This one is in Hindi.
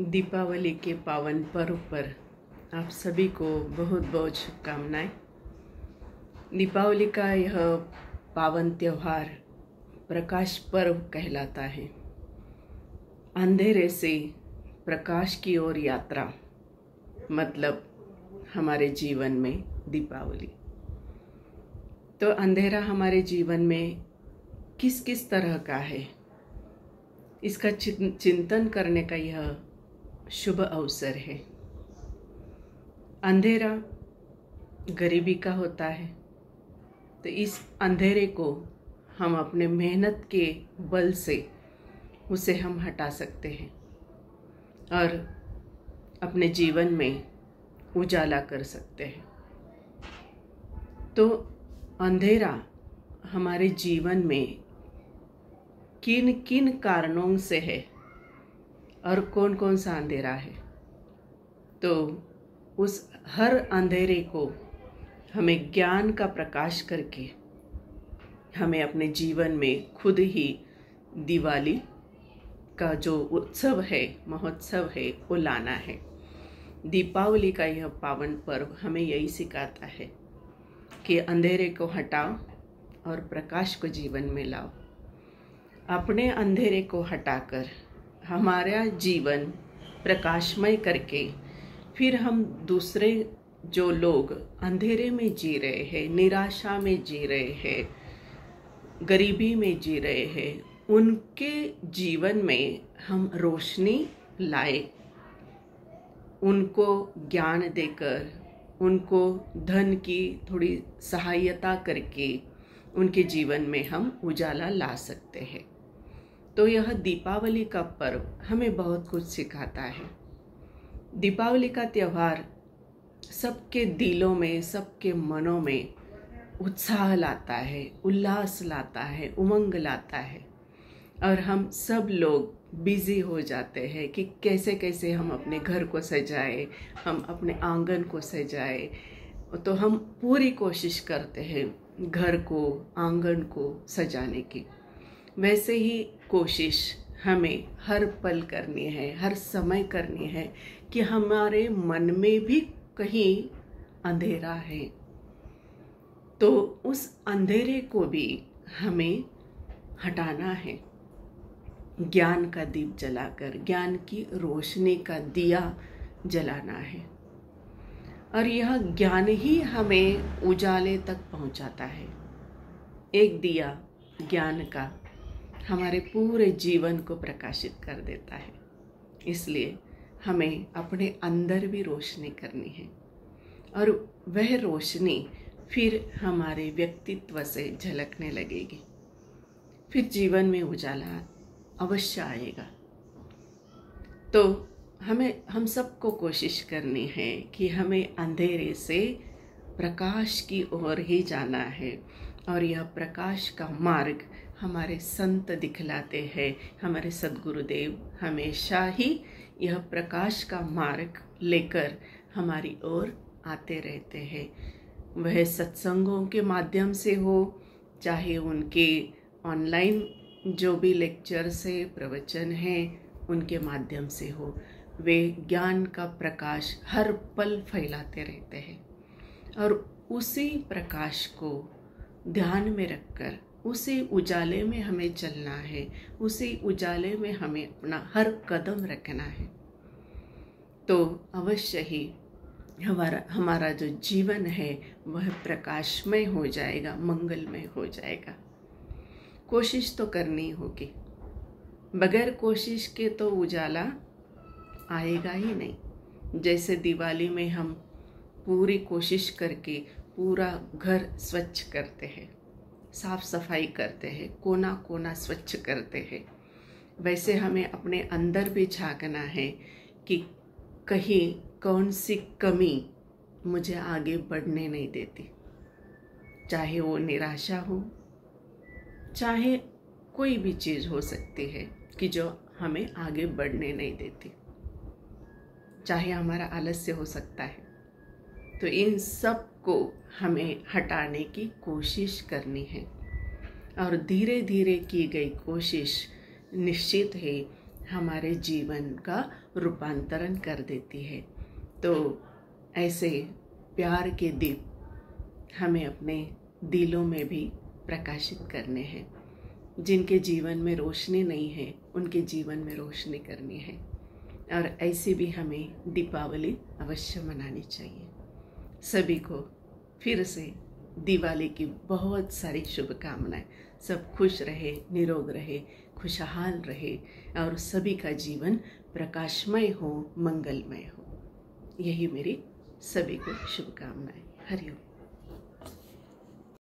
दीपावली के पावन पर्व पर आप सभी को बहुत बहुत शुभकामनाएं। दीपावली का यह पावन त्यौहार प्रकाश पर्व कहलाता है। अंधेरे से प्रकाश की ओर यात्रा, मतलब हमारे जीवन में दीपावली। तो अंधेरा हमारे जीवन में किस किस तरह का है, इसका चिंतन करने का यह शुभ अवसर है। अंधेरा गरीबी का होता है, तो इस अंधेरे को हम अपने मेहनत के बल से उसे हम हटा सकते हैं और अपने जीवन में उजाला कर सकते हैं। तो अंधेरा हमारे जीवन में किन किन कारणों से है और कौन कौन सा अंधेरा है, तो उस हर अंधेरे को हमें ज्ञान का प्रकाश करके हमें अपने जीवन में खुद ही दिवाली का जो उत्सव है, महोत्सव है, वो लाना है। दीपावली का यह पावन पर्व हमें यही सिखाता है कि अंधेरे को हटाओ और प्रकाश को जीवन में लाओ। अपने अंधेरे को हटाकर हमारा जीवन प्रकाशमय करके फिर हम दूसरे जो लोग अंधेरे में जी रहे हैं, निराशा में जी रहे हैं, गरीबी में जी रहे हैं, उनके जीवन में हम रोशनी लाए, उनको ज्ञान देकर, उनको धन की थोड़ी सहायता करके उनके जीवन में हम उजाला ला सकते हैं। तो यह दीपावली का पर्व हमें बहुत कुछ सिखाता है। दीपावली का त्यौहार सबके दिलों में, सबके मनों में उत्साह लाता है, उल्लास लाता है, उमंग लाता है और हम सब लोग बिजी हो जाते हैं कि कैसे कैसे हम अपने घर को सजाए, हम अपने आंगन को सजाए। तो हम पूरी कोशिश करते हैं घर को, आंगन को सजाने की। वैसे ही कोशिश हमें हर पल करनी है, हर समय करनी है कि हमारे मन में भी कहीं अंधेरा है, तो उस अंधेरे को भी हमें हटाना है। ज्ञान का दीप जलाकर, ज्ञान की रोशनी का दिया जलाना है और यह ज्ञान ही हमें उजाले तक पहुंचाता है। एक दिया ज्ञान का हमारे पूरे जीवन को प्रकाशित कर देता है। इसलिए हमें अपने अंदर भी रोशनी करनी है और वह रोशनी फिर हमारे व्यक्तित्व से झलकने लगेगी, फिर जीवन में उजाला अवश्य आएगा। तो हम सबको कोशिश करनी है कि हमें अंधेरे से प्रकाश की ओर ही जाना है और यह प्रकाश का मार्ग हमारे संत दिखलाते हैं। हमारे सद्गुरुदेव हमेशा ही यह प्रकाश का मार्ग लेकर हमारी ओर आते रहते हैं। वह सत्संगों के माध्यम से हो, चाहे उनके ऑनलाइन जो भी लेक्चर्स है, प्रवचन हैं, उनके माध्यम से हो, वे ज्ञान का प्रकाश हर पल फैलाते रहते हैं और उसी प्रकाश को ध्यान में रखकर उसी उजाले में हमें चलना है, उसी उजाले में हमें अपना हर कदम रखना है। तो अवश्य ही हमारा जो जीवन है वह प्रकाशमय हो जाएगा, मंगलमय हो जाएगा। कोशिश तो करनी होगी, बगैर कोशिश के तो उजाला आएगा ही नहीं। जैसे दिवाली में हम पूरी कोशिश करके पूरा घर स्वच्छ करते हैं, साफ सफाई करते हैं, कोना कोना स्वच्छ करते हैं, वैसे हमें अपने अंदर भी झांकना है कि कहीं कौन सी कमी मुझे आगे बढ़ने नहीं देती। चाहे वो निराशा हो, चाहे कोई भी चीज़ हो सकती है कि जो हमें आगे बढ़ने नहीं देती, चाहे हमारा आलस्य हो सकता है। तो इन सब को हमें हटाने की कोशिश करनी है और धीरे धीरे की गई कोशिश निश्चित है हमारे जीवन का रूपांतरण कर देती है। तो ऐसे प्यार के दीप हमें अपने दिलों में भी प्रकाशित करने हैं। जिनके जीवन में रोशनी नहीं है उनके जीवन में रोशनी करनी है। और ऐसे भी हमें दीपावली अवश्य मनानी चाहिए। सभी को फिर से दिवाली की बहुत सारी शुभकामनाएं। सब खुश रहे, निरोग रहे, खुशहाल रहे और सभी का जीवन प्रकाशमय हो, मंगलमय हो। यही मेरी सभी को शुभकामनाएं। हरि ओम।